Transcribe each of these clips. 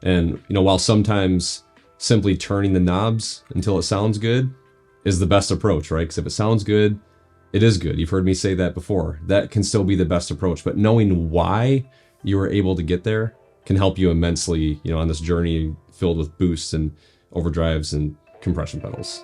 And, while sometimes simply turning the knobs until it sounds good is the best approach, right? Because if it sounds good, it is good. You've heard me say that before. That can still be the best approach. But knowing why you were able to get there can help you immensely, on this journey filled with boosts and overdrives and compression pedals.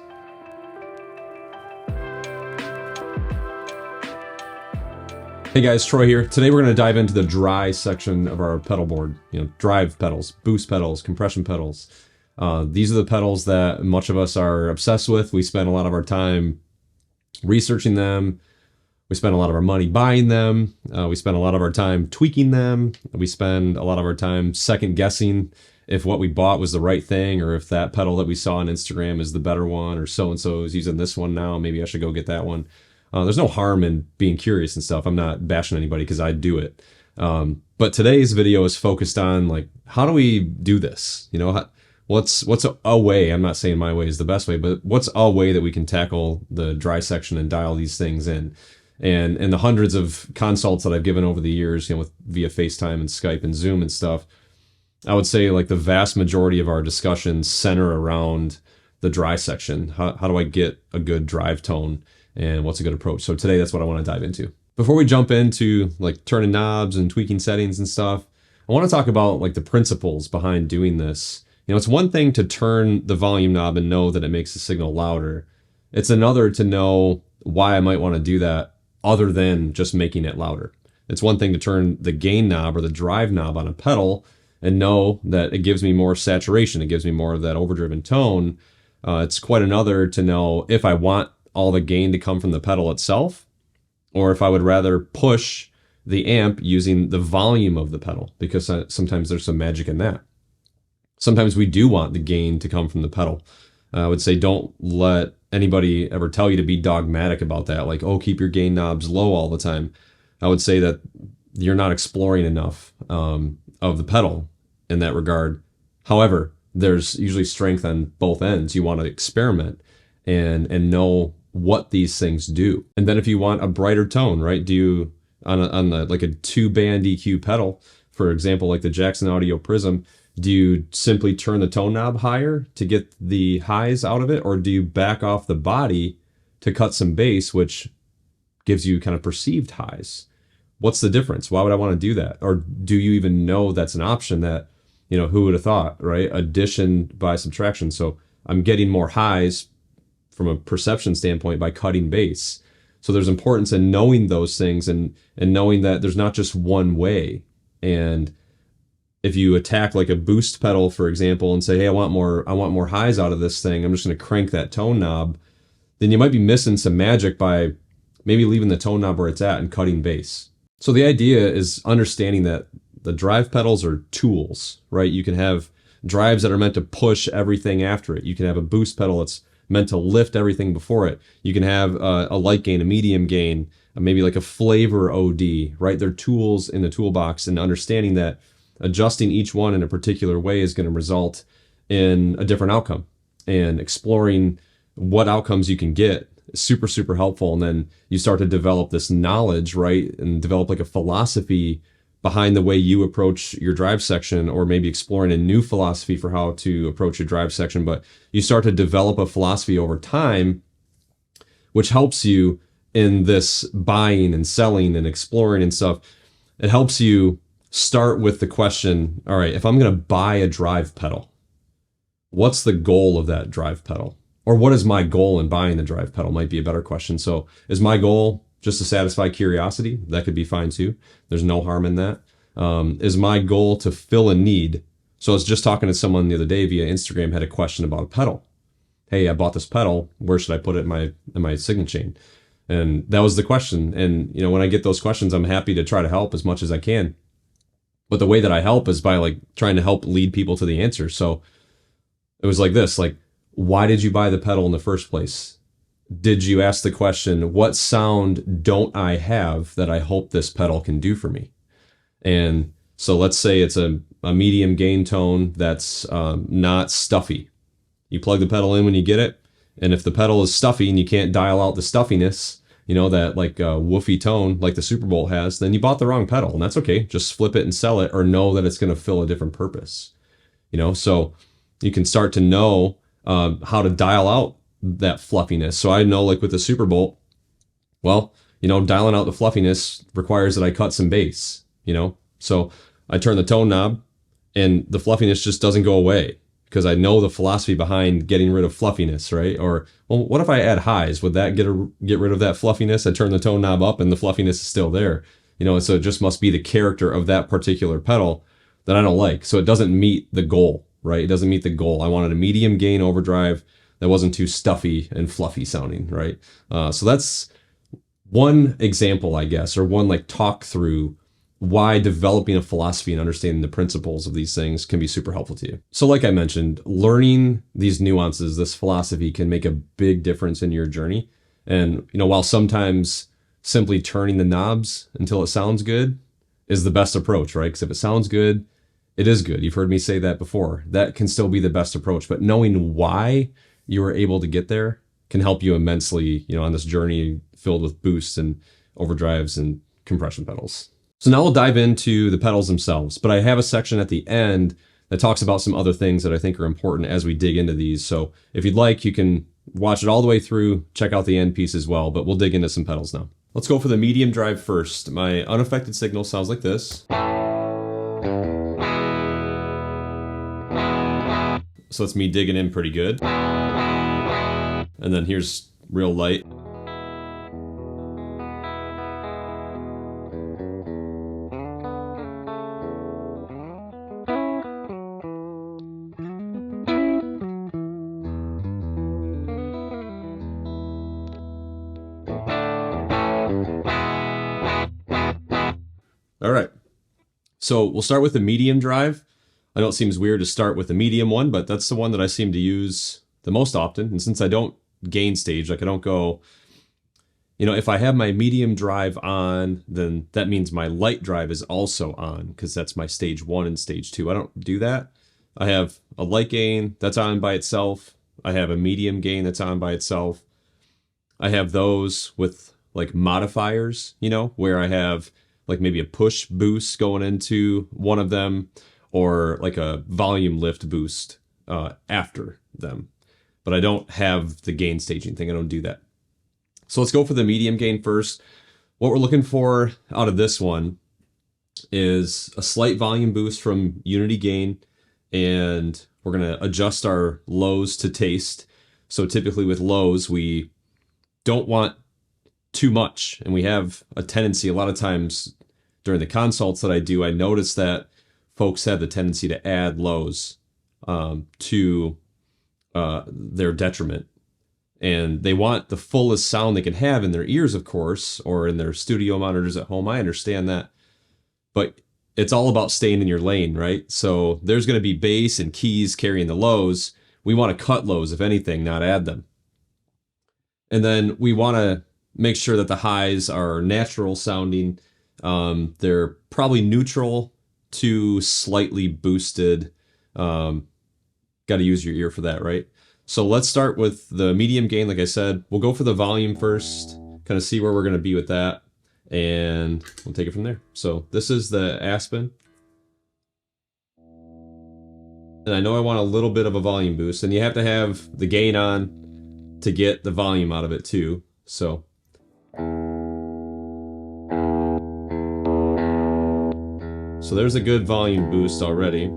Hey guys, Troy here. Today we're going to dive into the dry section of our pedal board. Drive pedals, boost pedals, compression pedals. These are the pedals that much of us are obsessed with. We spend a lot of our time researching them. We spend a lot of our money buying them. We spend a lot of our time tweaking them. We spend a lot of our time second guessing if what we bought was the right thing, or if that pedal that we saw on Instagram is the better one, or so-and-so is using this one now, maybe I should go get that one. There's no harm in being curious and stuff. I'm not bashing anybody because I do it. But today's video is focused on how do we do this? What's a way, I'm not saying my way is the best way, but what's a way that we can tackle the dry section and dial these things in? And the hundreds of consults that I've given over the years, via FaceTime and Skype and Zoom and stuff, I would say the vast majority of our discussions center around the dry section. How do I get a good drive tone? And what's a good approach? So today, that's what I want to dive into. Before we jump into turning knobs and tweaking settings and stuff, I want to talk about the principles behind doing this. It's one thing to turn the volume knob and know that it makes the signal louder. It's another to know why I might want to do that other than just making it louder. It's one thing to turn the gain knob or the drive knob on a pedal and know that it gives me more saturation. It gives me more of that overdriven tone. It's quite another to know if I want all the gain to come from the pedal itself, or if I would rather push the amp using the volume of the pedal, because sometimes there's some magic in that. Sometimes we do want the gain to come from the pedal. I would say don't let anybody ever tell you to be dogmatic about that, oh, keep your gain knobs low all the time. I would say that you're not exploring enough of the pedal in that regard. However, there's usually strength on both ends. You want to experiment and know what these things do. And then if you want a brighter tone, right, do you on a 2-band EQ pedal, for example, the Jackson Audio Prism, do you simply turn the tone knob higher to get the highs out of it, or do you back off the body to cut some bass, which gives you kind of perceived highs? What's the difference? Why would I want to do that? Or do you even know that's an option that, who would have thought, right? Addition by subtraction. So I'm getting more highs from a perception standpoint by cutting bass. So there's importance in knowing those things and knowing that there's not just one way. And if you attack a boost pedal, for example, and say, hey, I want more highs out of this thing, I'm just going to crank that tone knob, then you might be missing some magic by maybe leaving the tone knob where it's at and cutting bass. So the idea is understanding that the drive pedals are tools, right? You can have drives that are meant to push everything after it. You can have a boost pedal that's meant to lift everything before it. You can have a light gain, a medium gain, maybe a flavor OD, right? They're tools in the toolbox, and understanding that adjusting each one in a particular way is going to result in a different outcome, and exploring what outcomes you can get is super, super helpful. And then you start to develop this knowledge, right? And develop a philosophy behind the way you approach your drive section, or maybe exploring a new philosophy for how to approach your drive section. But you start to develop a philosophy over time, which helps you in this buying and selling and exploring and stuff. It helps you start with the question, all right, if I'm going to buy a drive pedal, what's the goal of that drive pedal? Or what is my goal in buying the drive pedal might be a better question. So is my goal just to satisfy curiosity? That could be fine too. There's no harm in that. Is my goal to fill a need? So I was just talking to someone the other day via Instagram, had a question about a pedal. Hey, I bought this pedal. Where should I put it in my signal chain? And that was the question. And when I get those questions, I'm happy to try to help as much as I can. But the way that I help is by trying to help lead people to the answer. So it was this, why did you buy the pedal in the first place? Did you ask the question, what sound don't I have that I hope this pedal can do for me? And so let's say it's a medium gain tone that's not stuffy. You plug the pedal in when you get it. And if the pedal is stuffy and you can't dial out the stuffiness, that woofy tone like the Super Bowl has, then you bought the wrong pedal, and that's okay. Just flip it and sell it, or know that it's going to fill a different purpose. So you can start to know how to dial out that fluffiness. So I know, like with the Super Bowl, well, dialing out the fluffiness requires that I cut some bass, So I turn the tone knob and the fluffiness just doesn't go away because I know the philosophy behind getting rid of fluffiness, right? Or, well, what if I add highs? Would that get rid of that fluffiness? I turn the tone knob up and the fluffiness is still there, and so it just must be the character of that particular pedal that I don't like. So it doesn't meet the goal, right? It doesn't meet the goal. I wanted a medium gain overdrive that wasn't too stuffy and fluffy sounding, right? So that's one example, I guess, or one like talk through why developing a philosophy and understanding the principles of these things can be super helpful to you. So like I mentioned, learning these nuances, this philosophy can make a big difference in your journey. And, while sometimes simply turning the knobs until it sounds good is the best approach, right? Because if it sounds good, it is good. You've heard me say that before. That can still be the best approach. But knowing why you were able to get there can help you immensely, on this journey filled with boosts and overdrives and compression pedals. So now we'll dive into the pedals themselves, but I have a section at the end that talks about some other things that I think are important as we dig into these. So if you'd like, you can watch it all the way through, check out the end piece as well, but we'll dig into some pedals now. Let's go for the medium drive first. My unaffected signal sounds like this. So that's me digging in pretty good. And then here's real light. All right, so we'll start with the medium drive. I know it seems weird to start with the medium one, but that's the one that I seem to use the most often. And since I don't gain stage, like I don't go, if I have my medium drive on, then that means my light drive is also on because that's my stage 1 and stage 2. I don't do that. I have a light gain that's on by itself. I have a medium gain that's on by itself. I have those with like modifiers, where I have like maybe a push boost going into one of them or like a volume lift boost after them. But I don't have the gain staging thing. I don't do that. So let's go for the medium gain first. What we're looking for out of this one is a slight volume boost from unity gain, and we're going to adjust our lows to taste. So typically with lows, we don't want too much, and we have a tendency a lot of times during the consults that I do, I notice that folks have the tendency to add lows to their detriment. And they want the fullest sound they can have in their ears, of course, or in their studio monitors at home. I understand that. But it's all about staying in your lane, right? So there's going to be bass and keys carrying the lows. We want to cut lows, if anything, not add them. And then we want to make sure that the highs are natural sounding. They're probably neutral to slightly boosted. Got to use your ear for that, right? So let's start with the medium gain. Like I said, we'll go for the volume first, kind of see where we're going to be with that, and we'll take it from there. So this is the Aspen. And I know I want a little bit of a volume boost, and you have to have the gain on to get the volume out of it too. So there's a good volume boost already.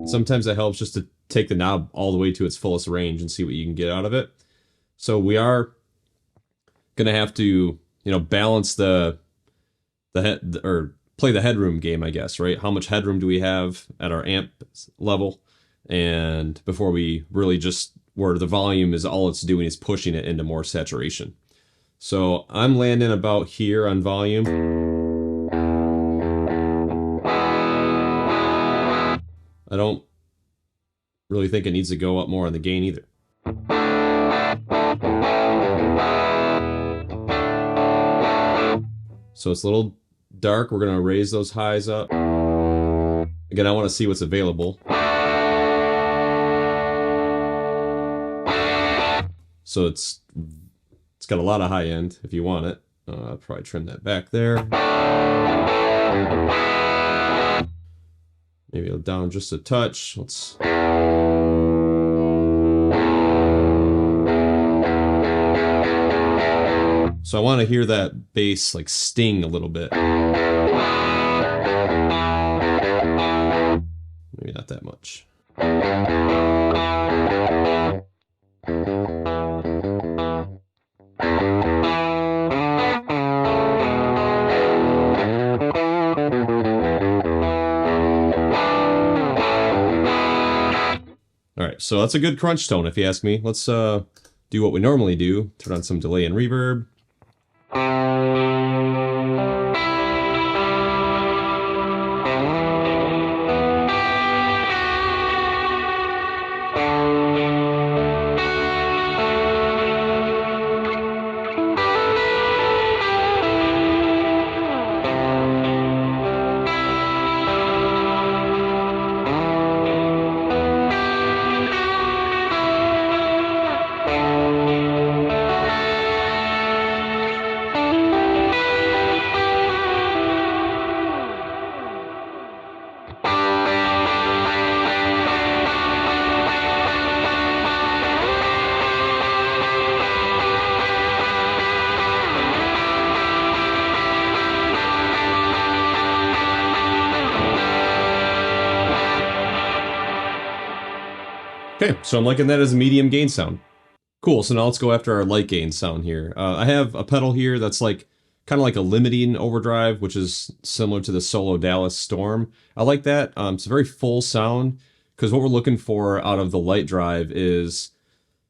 Sometimes it helps just to take the knob all the way to its fullest range and see what you can get out of it. So we are going to have to, balance the head, or play the headroom game, I guess, right? How much headroom do we have at our amp level? And before we really just, where the volume is all it's doing is pushing it into more saturation. So I'm landing about here on volume. I don't really think it needs to go up more on the gain either. So it's a little dark. We're going to raise those highs up. Again, I want to see what's available. So it's got a lot of high end if you want it. I'll probably trim that back there. Maybe down just a touch. Let's. So I want to hear that bass like sting a little bit. Maybe not that much. Alright, so that's a good crunch tone if you ask me. Let's do what we normally do. Turn on some delay and reverb. Okay, so I'm liking that as a medium gain sound. Cool, so now let's go after our light gain sound here. I have a pedal here that's like kind of like a limiting overdrive, which is similar to the Solo Dallas Storm. I like that. It's a very full sound, because what we're looking for out of the light drive is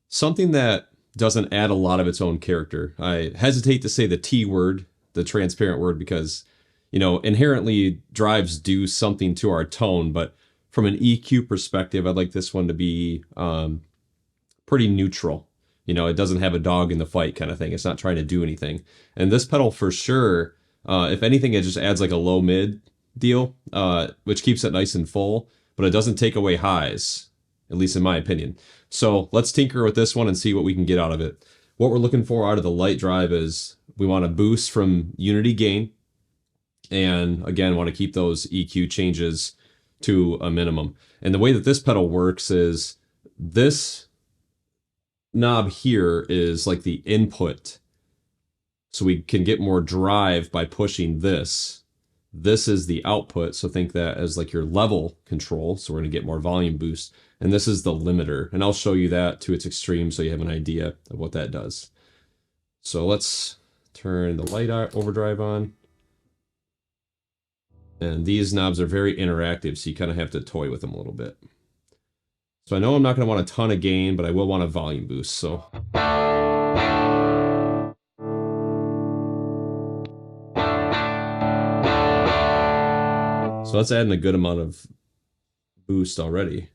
something that doesn't add a lot of its own character. I hesitate to say the T word, the transparent word, because, you know, inherently drives do something to our tone, but from an EQ perspective, I'd like this one to be pretty neutral. You know, it doesn't have a dog in the fight kind of thing. It's not trying to do anything. And this pedal for sure, if anything, it just adds like a low mid deal, which keeps it nice and full, but it doesn't take away highs, at least in my opinion. So let's tinker with this one and see what we can get out of it. What we're looking for out of the light drive is we want to boost from unity gain. And again, want to keep those EQ changes to a minimum. And the way that this pedal works is this knob here is like the input. So we can get more drive by pushing this. This is the output, so think that as like your level control. So we're going to get more volume boost. And this is the limiter. And I'll show you that to its extreme so you have an idea of what that does. So let's turn the light overdrive on. And these knobs are very interactive, so you kind of have to toy with them a little bit. So I know I'm not going to want a ton of gain, but I will want a volume boost, so. So that's adding a good amount of boost already.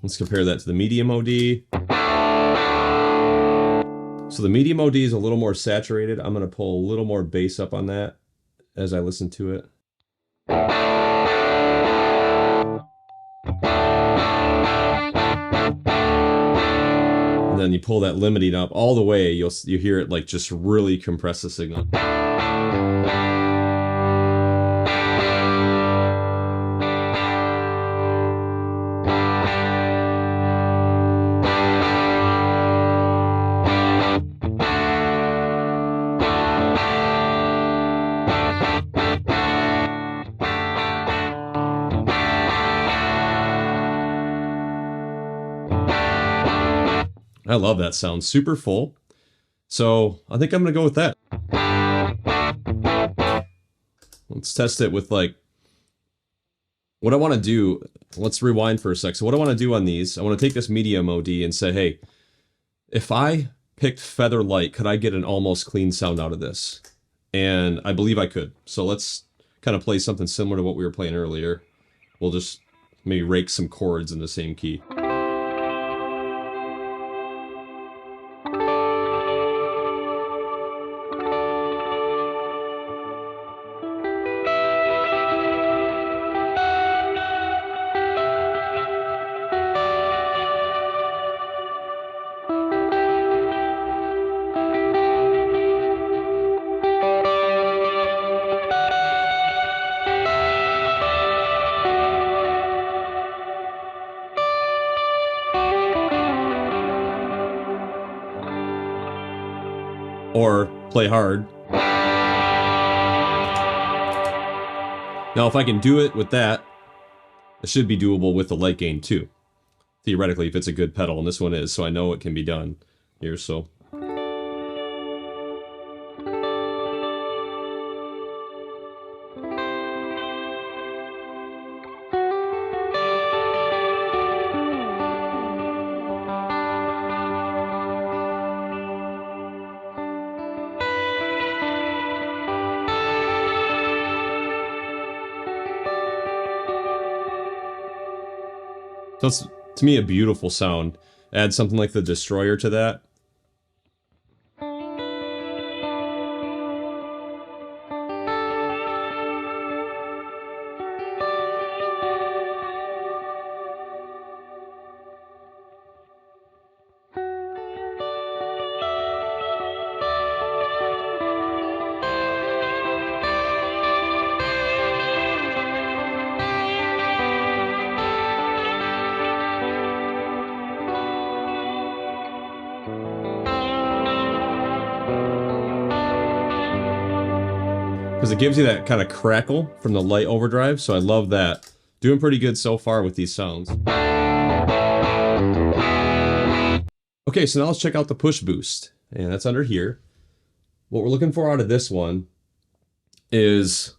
Let's compare that to the medium OD. So the medium OD is a little more saturated. I'm going to pull a little more bass up on that as I listen to it. And then you pull that limiting up all the way, you hear it like just really compress the signal. I love that sound, super full. So I think I'm gonna go with that. Let's test it with like, what I wanna do, let's rewind for a sec. So what I wanna do on these, I wanna take this medium OD and say, hey, if I picked feather light, could I get an almost clean sound out of this? And I believe I could. So let's kind of play something similar to what we were playing earlier. We'll just maybe rake some chords in the same key. or play hard. Now, if I can do it with that, it should be doable with the light gain too. Theoretically, if it's a good pedal, and this one is, so I know it can be done here, so. So it's, to me, a beautiful sound. Add something like the Destroyer to that. Because it gives you that kind of crackle from the light overdrive, so I love that. Doing pretty good so far with these sounds. Okay, so now let's check out the push boost, and that's under here. What we're looking for out of this one is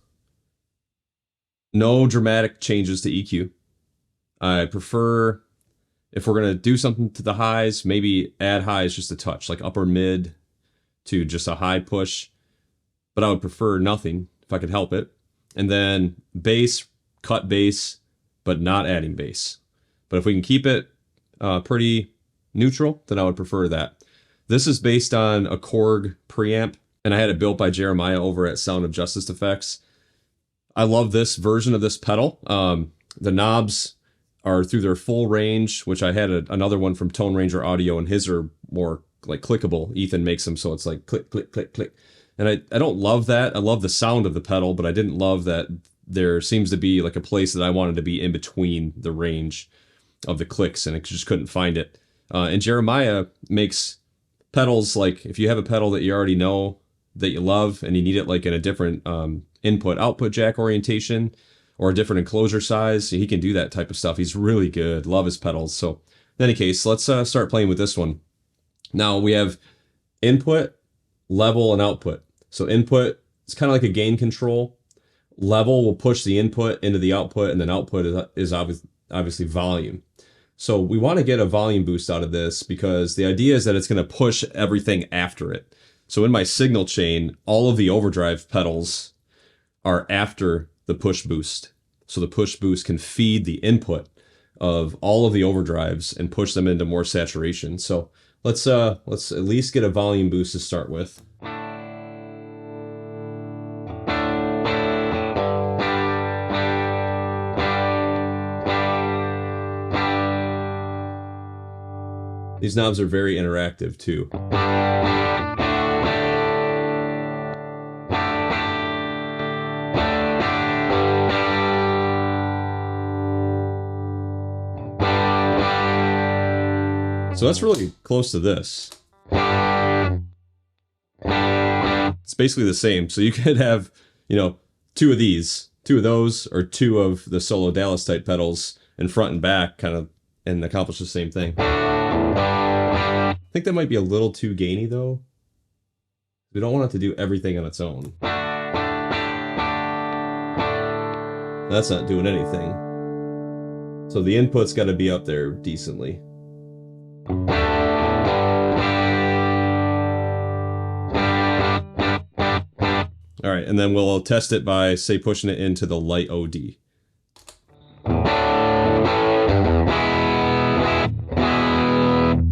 no dramatic changes to EQ. I prefer, if we're going to do something to the highs, maybe add highs just a touch, like upper mid to just a high push. But I would prefer nothing if I could help it. And then bass, cut bass, but not adding bass. But if we can keep it pretty neutral, then I would prefer that. This is based on a Korg preamp, and I had it built by Jeremiah over at Sound of Justice Effects. I love this version of this pedal. The knobs are through their full range, which I had another one from Tone Ranger Audio, and his are more like clickable. Ethan makes them so it's like click, click, click, click. And I don't love that. I love the sound of the pedal, but I didn't love that there seems to be like a place that I wanted to be in between the range of the clicks, and I just couldn't find it. And Jeremiah makes pedals, like if you have a pedal that you already know that you love and you need it like in a different input-output jack orientation or a different enclosure size, he can do that type of stuff. He's really good. Love his pedals. So in any case, let's start playing with this one. Now we have input, level, and output. So input, it's kind of like a gain control. Level will push the input into the output, and then output is obviously volume. So we want to get a volume boost out of this because the idea is that it's going to push everything after it. So in my signal chain, all of the overdrive pedals are after the push boost. So the push boost can feed the input of all of the overdrives and push them into more saturation. So let's at least get a volume boost to start with. These knobs are very interactive too. So that's really close to this. It's basically the same. So you could have, two of these, two of those, or two of the solo Dallas type pedals in front and back, kind of, and accomplish the same thing. I think that might be a little too gainy though. We don't want it to do everything on its own. That's not doing anything. So the input's got to be up there decently. All right, and then we'll test it by, say, pushing it into the light OD.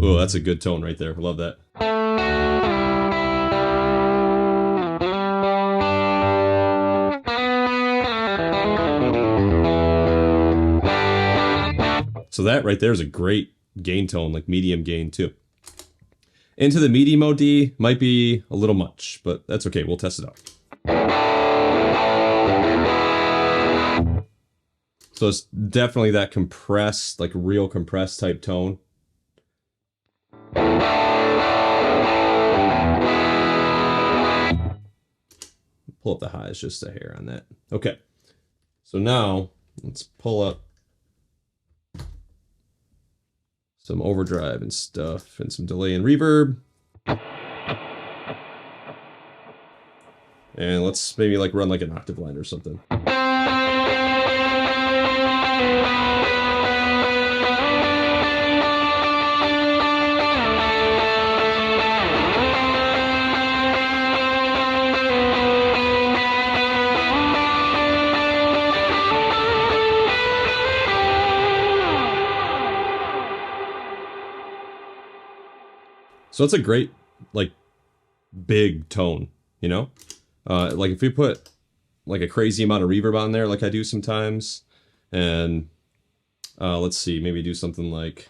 Oh, that's a good tone right there. I love that. So that right there is a great gain tone, like medium gain too. Into the medium OD might be a little much, but that's okay. We'll test it out. So it's definitely that compressed, like real compressed type tone. pull up the highs just a hair on that. Okay, so now let's pull up some overdrive and stuff and some delay and reverb. And let's maybe like run like an octave line or something. So it's a great, like, big tone, you know? Like if we put like a crazy amount of reverb on there, like I do sometimes, and let's see, maybe do something like...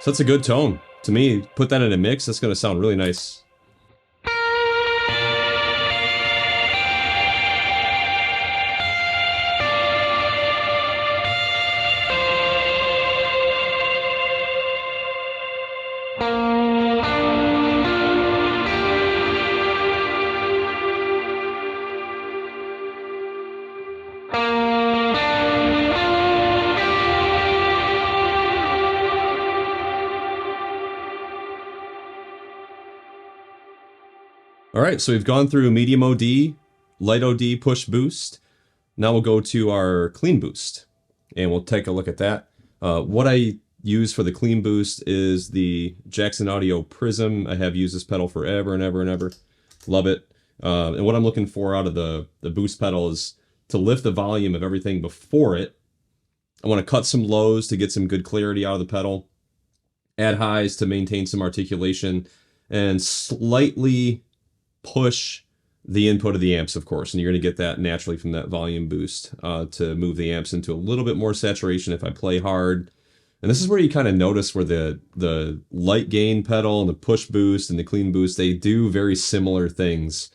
So that's a good tone. To me, put that in a mix, that's gonna sound really nice. All right, so we've gone through medium OD, light OD, push boost. Now we'll go to our clean boost, and we'll take a look at that. What I use for the clean boost is the Jackson Audio Prism. I have used this pedal forever and ever and ever. Love it. And what I'm looking for out of the boost pedal is to lift the volume of everything before it. I want to cut some lows to get some good clarity out of the pedal, add highs to maintain some articulation, and slightly push the input of the amps, of course, and you're going to get that naturally from that volume boost to move the amps into a little bit more saturation if I play hard. And this is where you kind of notice where the light gain pedal and the push boost and the clean boost, they do very similar things.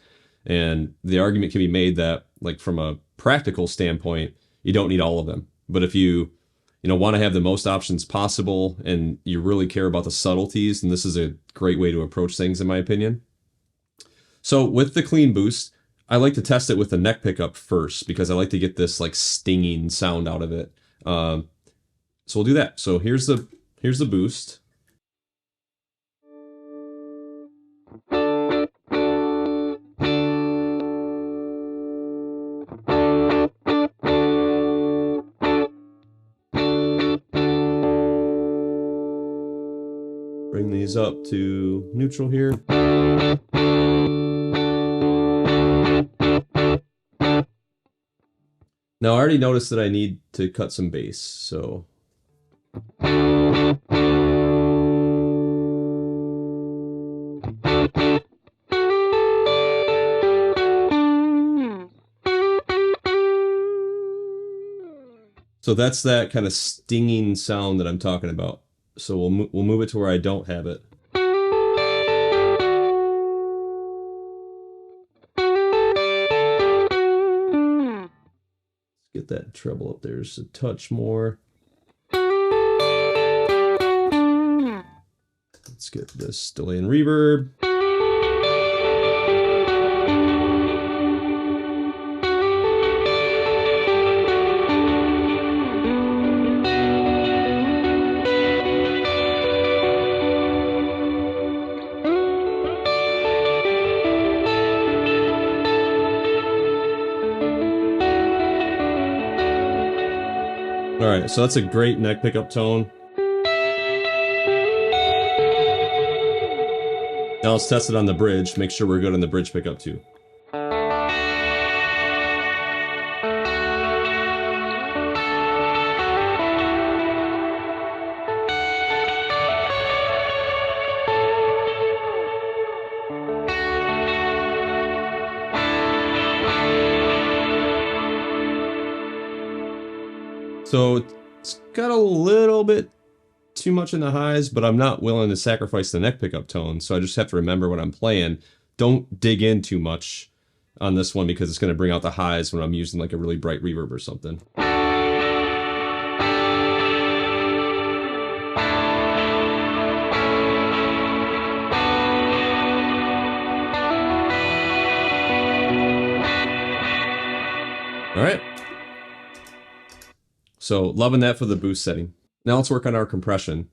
And the argument can be made that, like, from a practical standpoint, you don't need all of them. But if you want to have the most options possible and you really care about the subtleties, then this is a great way to approach things, in my opinion. So with the clean boost, I like to test it with the neck pickup first because I like to get this like stinging sound out of it. So we'll do that. So here's the boost. Bring these up to neutral here. Now, I already noticed that I need to cut some bass, so... So that's that kind of stinging sound that I'm talking about. So we'll move it to where I don't have it. Get that treble up there just a touch more. Let's get this delay and reverb. All right, so that's a great neck pickup tone. Now let's test it on the bridge, make sure we're good on the bridge pickup too. So it's got a little bit too much in the highs, but I'm not willing to sacrifice the neck pickup tone, so I just have to remember when I'm playing, don't dig in too much on this one because it's going to bring out the highs when I'm using like a really bright reverb or something. All right. So loving that for the boost setting. Now let's work on our compression.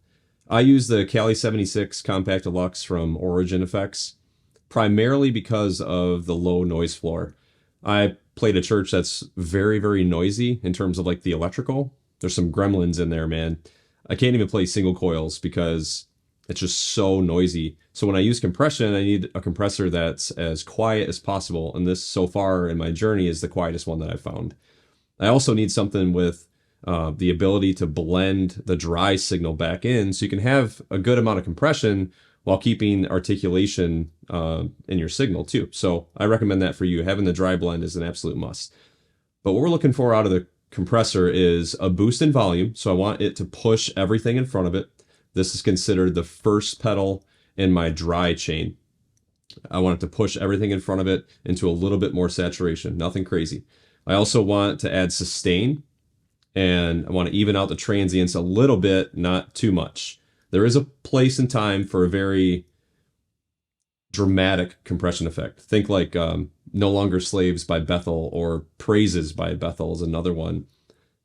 I use the Cali 76 Compact Deluxe from Origin Effects, primarily because of the low noise floor. I played a church that's very, very noisy in terms of like the electrical. There's some gremlins in there, man. I can't even play single coils because it's just so noisy. So when I use compression, I need a compressor that's as quiet as possible. And this, so far in my journey, is the quietest one that I've found. I also need something with the ability to blend the dry signal back in so you can have a good amount of compression while keeping articulation in your signal too. So I recommend that for you. Having the dry blend is an absolute must. But what we're looking for out of the compressor is a boost in volume. So I want it to push everything in front of it. This is considered the first pedal in my dry chain. I want it to push everything in front of it into a little bit more saturation, nothing crazy. I also want to add sustain, and I want to even out the transients a little bit, not too much. There is a place and time for a very dramatic compression effect. Think like No Longer Slaves by Bethel or Praises by Bethel is another one.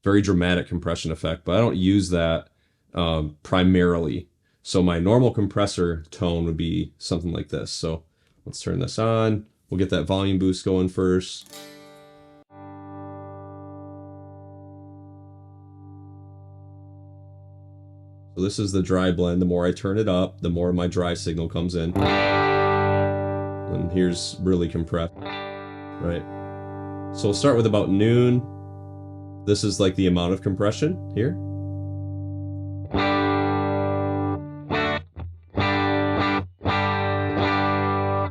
Very dramatic compression effect, but I don't use that primarily. So my normal compressor tone would be something like this. So let's turn this on. We'll get that volume boost going first. So this is the dry blend. The more I turn it up, the more my dry signal comes in. And here's really compressed, right? So we'll start with about noon. This is like the amount of compression here.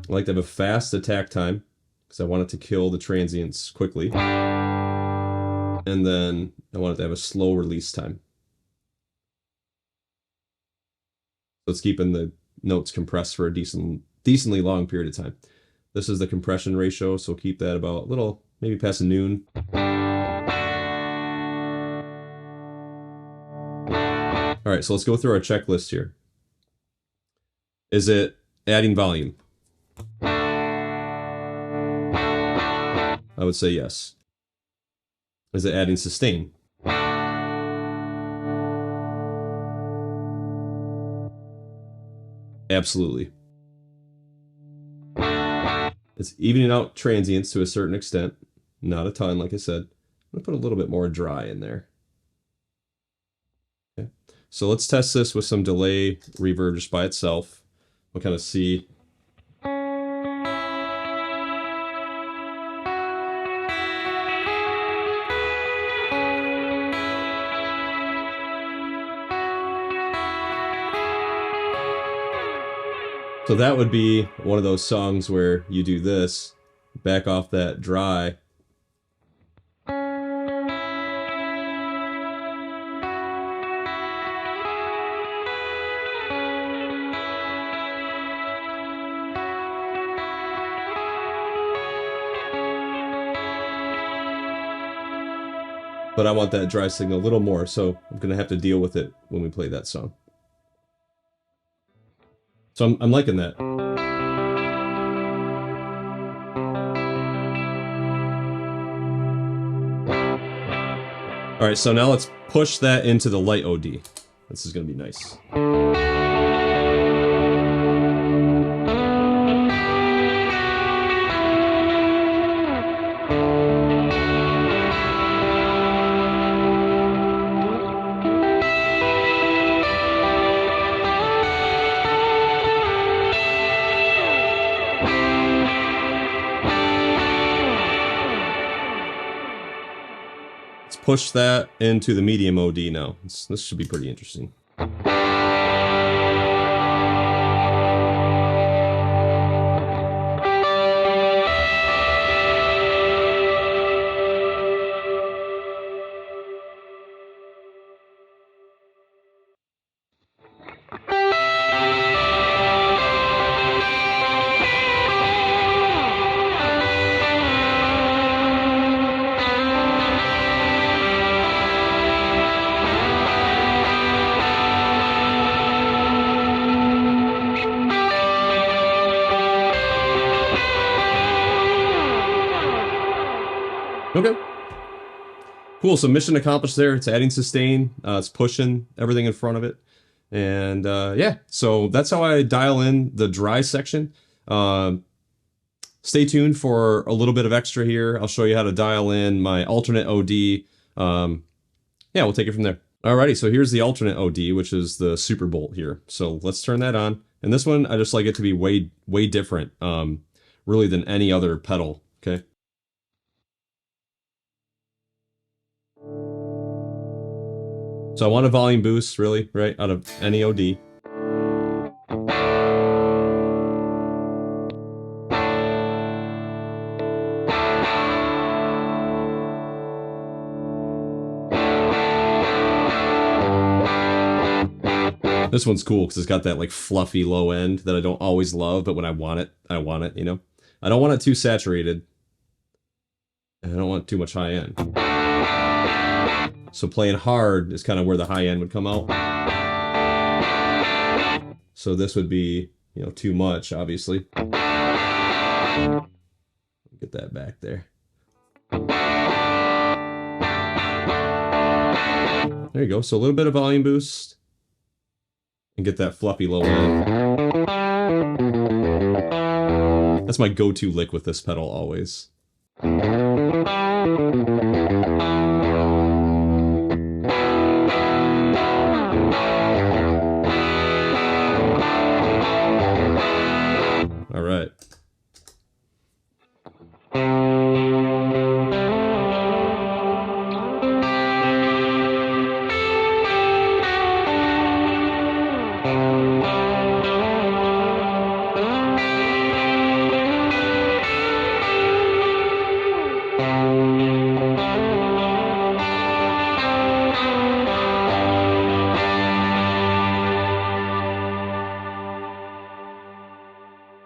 I like to have a fast attack time because I want it to kill the transients quickly. And then I want it to have a slow release time. So it's keeping the notes compressed for a decently long period of time. This is the compression ratio, so keep that about a little, maybe past noon. All right, so let's go through our checklist here. Is it adding volume? I would say yes. Is it adding sustain? Absolutely. It's evening out transients to a certain extent. Not a ton, like I said. I'm going to put a little bit more dry in there. Okay. So let's test this with some delay reverb just by itself. We'll kind of see. So that would be one of those songs where you do this, back off that dry. But I want that dry signal a little more, so I'm going to have to deal with it when we play that song. So I'm liking that. All right, so now let's push that into the light OD. This is going to be nice. Push that into the medium OD now. This should be pretty interesting. Okay. Cool, so mission accomplished there. It's adding sustain, it's pushing everything in front of it. And yeah, so that's how I dial in the dry section. Stay tuned for a little bit of extra here. I'll show you how to dial in my alternate OD. Yeah, we'll take it from there. Alrighty, so here's the alternate OD, which is the Super Bolt here. So let's turn that on. And this one, I just like it to be way different, really, than any other pedal, okay? So I want a volume boost, really, right, out of any OD. This one's cool because it's got that like fluffy low end that I don't always love, but when I want it, you know? I don't want it too saturated. And I don't want too much high end. So playing hard is kind of where the high end would come out. So this would be, you know, too much, obviously. Get that back there. There you go. So a little bit of volume boost. And get that fluffy low end. That's my go-to lick with this pedal always. All right.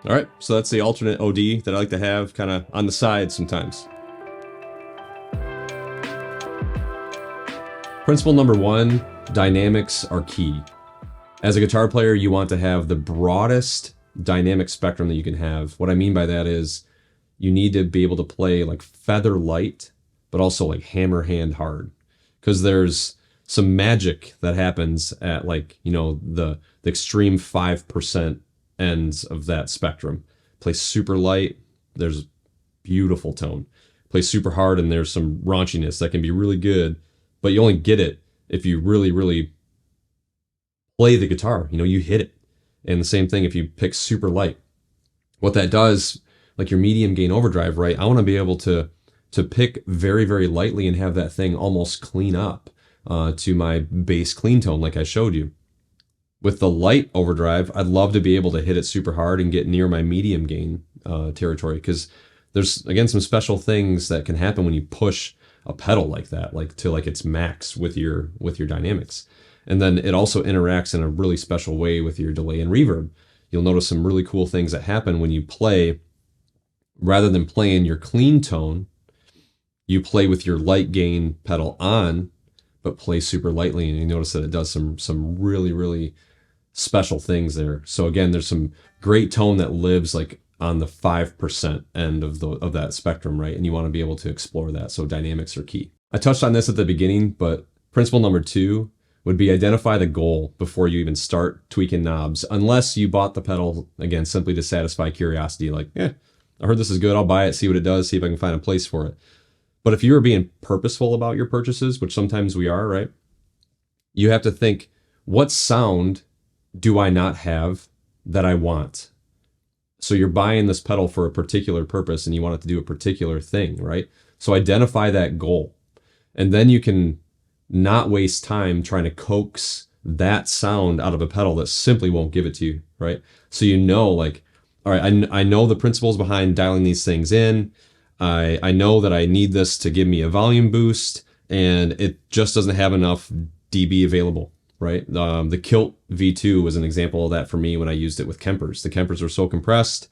All right, so that's the alternate OD that I like to have kind of on the side sometimes. Principle number 1, dynamics are key. As a guitar player, you want to have the broadest dynamic spectrum that you can have. What I mean by that is you need to be able to play like feather light, but also like hammer hand hard. Because there's some magic that happens at like, you know, the extreme 5% ends of that spectrum. Play super light, there's beautiful tone. Play super hard and there's some raunchiness that can be really good, but you only get it if you really play the guitar, you know, you hit it. And the same thing if you pick super light. What that does, like your medium gain overdrive, right? I want to be able to pick very lightly and have that thing almost clean up to my bass clean tone like I showed you. With the light overdrive, I'd love to be able to hit it super hard and get near my medium gain territory, because there's, again, some special things that can happen when you push a pedal like that, like to like its max with your dynamics. And then it also interacts in a really special way with your delay and reverb. You'll notice some really cool things that happen when you play, rather than playing your clean tone, you play with your light gain pedal on, but play super lightly, and you notice that it does some really special things there. So again, there's some great tone that lives like on the 5% end of that spectrum, right? And you want to be able to explore that. So dynamics are key. I touched on this at the beginning, but principle number 2 would be identify the goal before you even start tweaking knobs, unless you bought the pedal, again, simply to satisfy curiosity. Like, I heard this is good, I'll buy it, see what it does, see if I can find a place for it. But if you are being purposeful about your purchases, which sometimes we are, right? You have to think, what sound do I not have that I want? So you're buying this pedal for a particular purpose and you want it to do a particular thing, right? So identify that goal. And then you can not waste time trying to coax that sound out of a pedal that simply won't give it to you, right? So you know, like, all right, I know the principles behind dialing these things in. I know that I need this to give me a volume boost, and it just doesn't have enough dB available, right? The Kilt V2 was an example of that for me when I used it with Kempers. The Kempers were so compressed,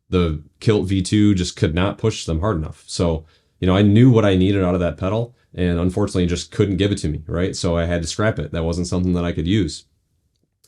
the Kilt V2 just could not push them hard enough. So, you know, I knew what I needed out of that pedal, and unfortunately just couldn't give it to me, right? So I had to scrap it. That wasn't something that I could use.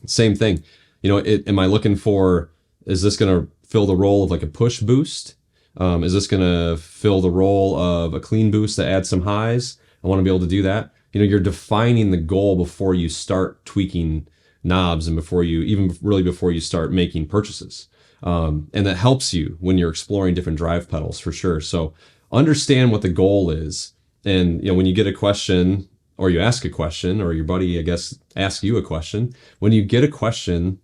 Same thing, you know, am I looking for, is this going to fill the role of like a push boost? Is this going to fill the role of a clean boost that adds some highs? I want to be able to do that. You're defining the goal before you start tweaking knobs and before you start making purchases. And that helps you when you're exploring different drive pedals for sure. So understand what the goal is. And when you get a question or you ask a question, or your buddy, I guess, asks you a question, when you get a question,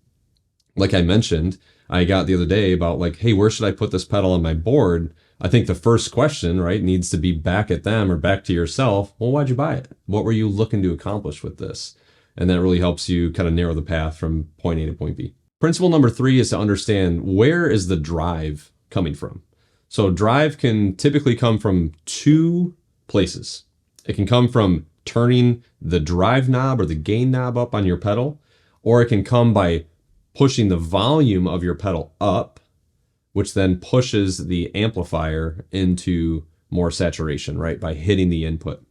like I mentioned, I got the other day about like, hey, where should I put this pedal on my board? I think the first question, right, needs to be back at them or back to yourself. Well, why'd you buy it? What were you looking to accomplish with this? And that really helps you kind of narrow the path from point A to point B. Principle number 3 is to understand, where is the drive coming from? So drive can typically come from 2 places. It can come from turning the drive knob or the gain knob up on your pedal, or it can come by pushing the volume of your pedal up, which then pushes the amplifier into more saturation, right, by hitting the input.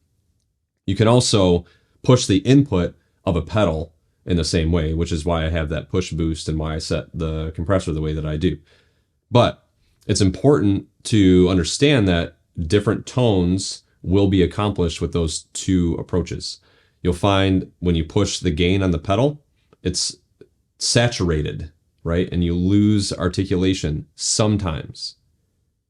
You can also push the input of a pedal in the same way, which is why I have that push boost and why I set the compressor the way that I do. But it's important to understand that different tones will be accomplished with those 2 approaches. You'll find when you push the gain on the pedal, it's saturated, right? And you lose articulation sometimes.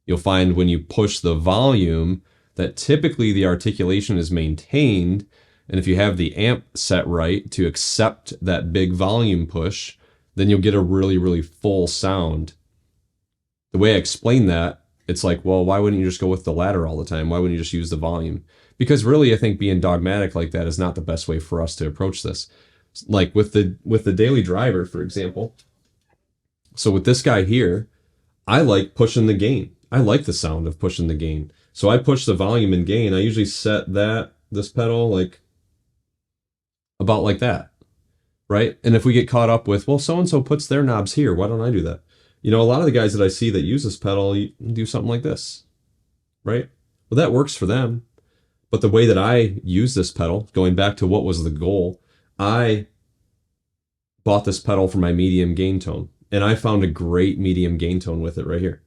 You'll find when you push the volume that typically the articulation is maintained. And if you have the amp set right to accept that big volume push, then you'll get a really, really full sound. The way I explain that, it's like, well, why wouldn't you just go with the ladder all the time? Why wouldn't you just use the volume? Because really, I think being dogmatic like that is not the best way for us to approach this. Like with the daily driver, for example. So with this guy here, I like pushing the gain. I like the sound of pushing the gain. So I push the volume and gain. I usually set this pedal like about like that, right? And if we get caught up with, well, so-and-so puts their knobs here, why don't I do that? A lot of the guys that I see that use this pedal do something like this, right? Well, that works for them. But the way that I use this pedal, going back to what was the goal, I bought this pedal for my medium gain tone, and I found a great medium gain tone with it right here,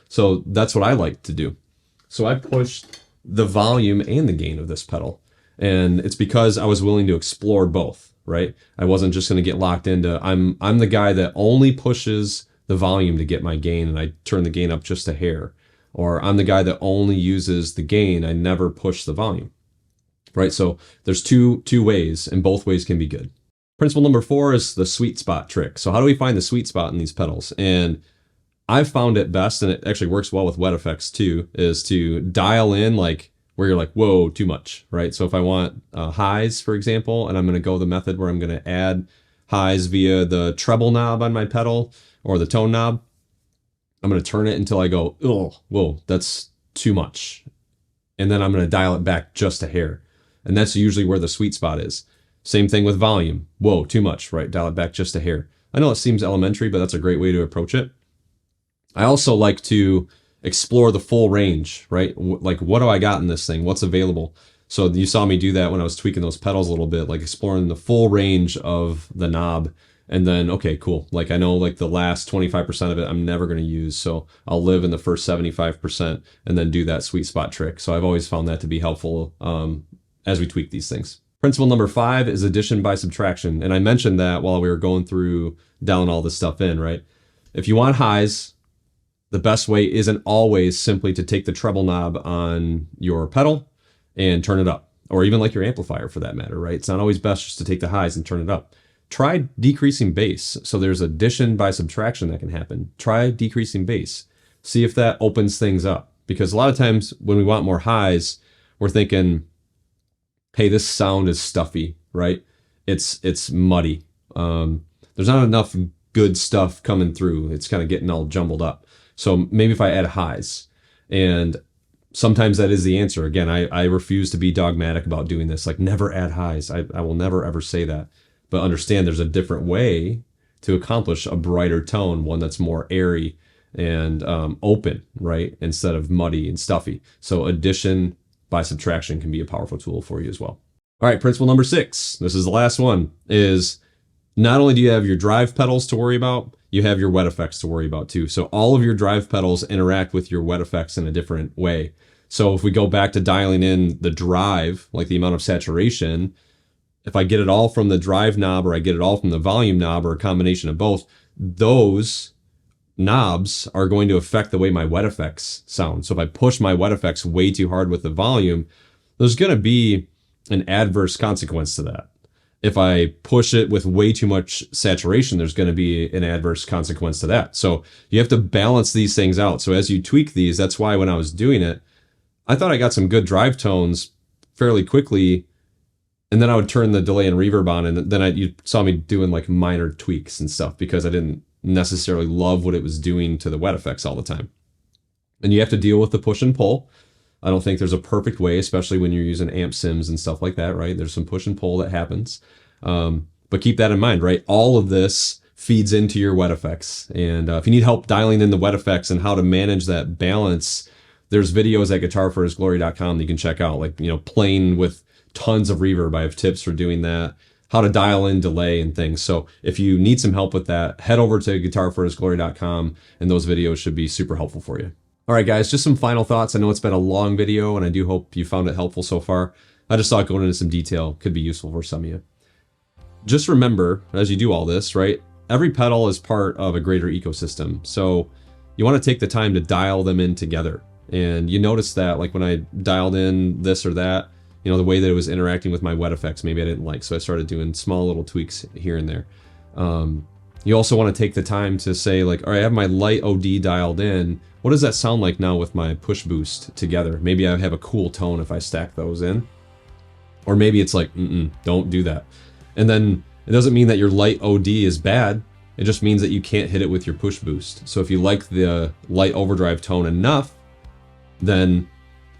So that's what I like to do. So I pushed the volume and the gain of this pedal. And it's because I was willing to explore both, right? I wasn't just going to get locked into, I'm the guy that only pushes the volume to get my gain, and I turn the gain up just a hair. Or I'm the guy that only uses the gain, I never push the volume, right? So there's two ways, and both ways can be good. Principle number 4 is the sweet spot trick. So how do we find the sweet spot in these pedals? And I've found it best, and it actually works well with wet effects too, is to dial in like where you're like, whoa, too much, right? So if I want highs, for example, and I'm going to go the method where I'm going to add highs via the treble knob on my pedal or the tone knob, I'm going to turn it until I go, oh, whoa, that's too much. And then I'm going to dial it back just a hair. And that's usually where the sweet spot is. Same thing with volume. Whoa, too much, right? Dial it back just a hair. I know it seems elementary, but that's a great way to approach it. I also like to explore the full range, right? Like, what do I got in this thing? What's available? So you saw me do that when I was tweaking those pedals a little bit, like exploring the full range of the knob. And then, okay, cool. Like I know like the last 25% of it, I'm never going to use. So I'll live in the first 75% and then do that sweet spot trick. So I've always found that to be helpful as we tweak these things. Principle number 5 is addition by subtraction. And I mentioned that while we were going through dialing all this stuff in, right? If you want highs, the best way isn't always simply to take the treble knob on your pedal and turn it up, or even like your amplifier for that matter, right? It's not always best just to take the highs and turn it up. Try decreasing bass. So there's addition by subtraction that can happen. Try decreasing bass. See if that opens things up. Because a lot of times when we want more highs, we're thinking, hey, this sound is stuffy, right? It's muddy. There's not enough good stuff coming through. It's kind of getting all jumbled up. So maybe if I add highs, and sometimes that is the answer. Again, I refuse to be dogmatic about doing this. Like never add highs. I will never ever say that. But understand there's a different way to accomplish a brighter tone, one that's more airy and open, right? Instead of muddy and stuffy. So addition by subtraction can be a powerful tool for you as well. All right, principle number 6. This is the last one, is not only do you have your drive pedals to worry about, you have your wet effects to worry about too. So all of your drive pedals interact with your wet effects in a different way. So if we go back to dialing in the drive, like the amount of saturation, if I get it all from the drive knob or I get it all from the volume knob or a combination of both, those knobs are going to affect the way my wet effects sound. So if I push my wet effects way too hard with the volume, there's going to be an adverse consequence to that. If I push it with way too much saturation, there's going to be an adverse consequence to that. So you have to balance these things out. So as you tweak these, that's why when I was doing it, I thought I got some good drive tones fairly quickly. And then I would turn the delay and reverb on, and then you saw me doing like minor tweaks and stuff because I didn't necessarily love what it was doing to the wet effects all the time. And you have to deal with the push and pull. I don't think there's a perfect way, especially when you're using amp sims and stuff like that, right? There's some push and pull that happens. But keep that in mind, right? All of this feeds into your wet effects. And if you need help dialing in the wet effects and how to manage that balance, there's videos at guitarforisglory.com that you can check out, like, playing with tons of reverb. I have tips for doing that, how to dial in delay and things. So if you need some help with that, head over to guitarforisglory.com and those videos should be super helpful for you. All right, guys, just some final thoughts. I know it's been a long video and I do hope you found it helpful so far. I just thought going into some detail could be useful for some of you. Just remember, as you do all this, right, every pedal is part of a greater ecosystem. So you want to take the time to dial them in together. And you notice that, like when I dialed in this or that, the way that it was interacting with my wet effects, maybe I didn't like. So I started doing small little tweaks here and there. You also want to take the time to say, like, all right, I have my light OD dialed in. What does that sound like now with my push boost together? Maybe I have a cool tone if I stack those in. Or maybe it's like, don't do that. And then it doesn't mean that your light OD is bad. It just means that you can't hit it with your push boost. So if you like the light overdrive tone enough, then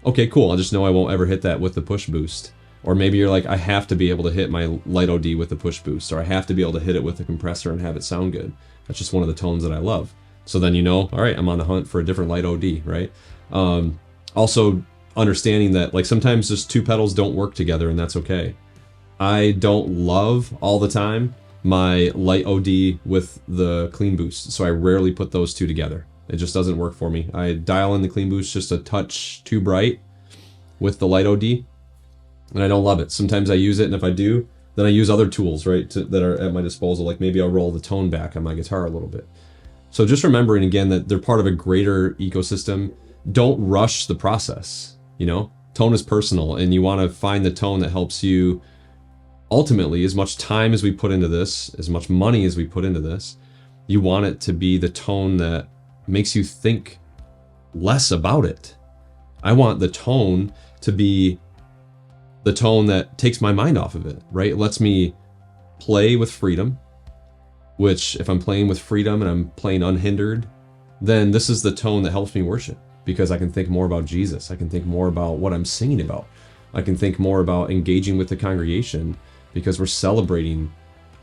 okay, cool. I'll just know I won't ever hit that with the push boost. Or maybe you're like, I have to be able to hit my light OD with the push boost, or I have to be able to hit it with the compressor and have it sound good. That's just one of the tones that I love. So then all right, I'm on the hunt for a different light OD, right? Also understanding that like sometimes just two pedals don't work together and that's okay. I don't love all the time my light OD with the clean boost, so I rarely put those two together. It just doesn't work for me. I dial in the clean boost just a touch too bright with the light OD, and I don't love it. Sometimes I use it, and if I do, then I use other tools, right, that are at my disposal. Like maybe I'll roll the tone back on my guitar a little bit. So just remembering again that they're part of a greater ecosystem. Don't rush the process. Tone is personal, and you want to find the tone that helps you. Ultimately, as much time as we put into this, as much money as we put into this, you want it to be the tone that makes you think less about it. I want the tone to be the tone that takes my mind off of it, right? It lets me play with freedom, which if I'm playing with freedom and I'm playing unhindered, then this is the tone that helps me worship, because I can think more about Jesus. I can think more about what I'm singing about. I can think more about engaging with the congregation because we're celebrating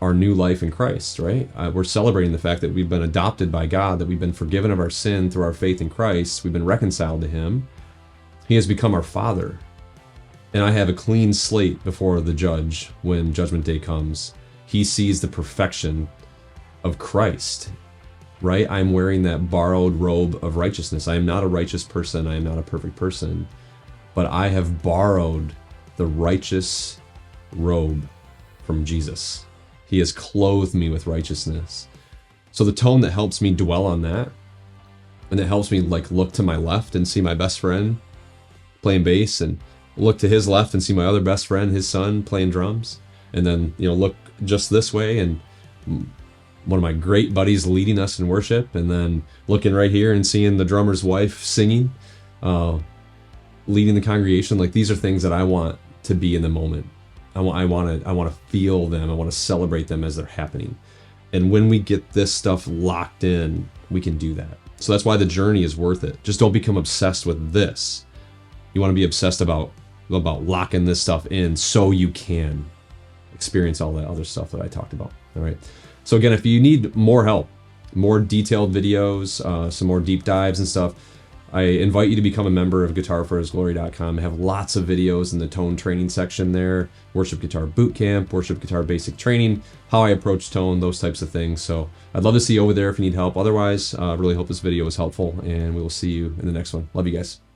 our new life in Christ, right? We're celebrating the fact that we've been adopted by God, that we've been forgiven of our sin through our faith in Christ. We've been reconciled to Him. He has become our Father. And I have a clean slate before the judge when Judgment Day comes. He sees the perfection of Christ, right? I'm wearing that borrowed robe of righteousness. I am not a righteous person. I am not a perfect person. But I have borrowed the righteous robe from Jesus. He has clothed me with righteousness. So the tone that helps me dwell on that, and that helps me like look to my left and see my best friend playing bass, and look to his left and see my other best friend, his son, playing drums, and then look just this way and one of my great buddies leading us in worship, and then looking right here and seeing the drummer's wife singing, leading the congregation. Like these are things that I want to be in the moment. I want to feel them. I want to celebrate them as they're happening. And when we get this stuff locked in, we can do that. So that's why the journey is worth it. Just don't become obsessed with this. You want to be obsessed about locking this stuff in so you can experience all that other stuff that I talked about. All right. So again, if you need more help, more detailed videos, some more deep dives and stuff, I invite you to become a member of GuitarForHisGlory.com. I have lots of videos in the tone training section there. Worship Guitar Bootcamp, Worship Guitar Basic Training, how I approach tone, those types of things. So I'd love to see you over there if you need help. Otherwise, I really hope this video was helpful, and we will see you in the next one. Love you guys.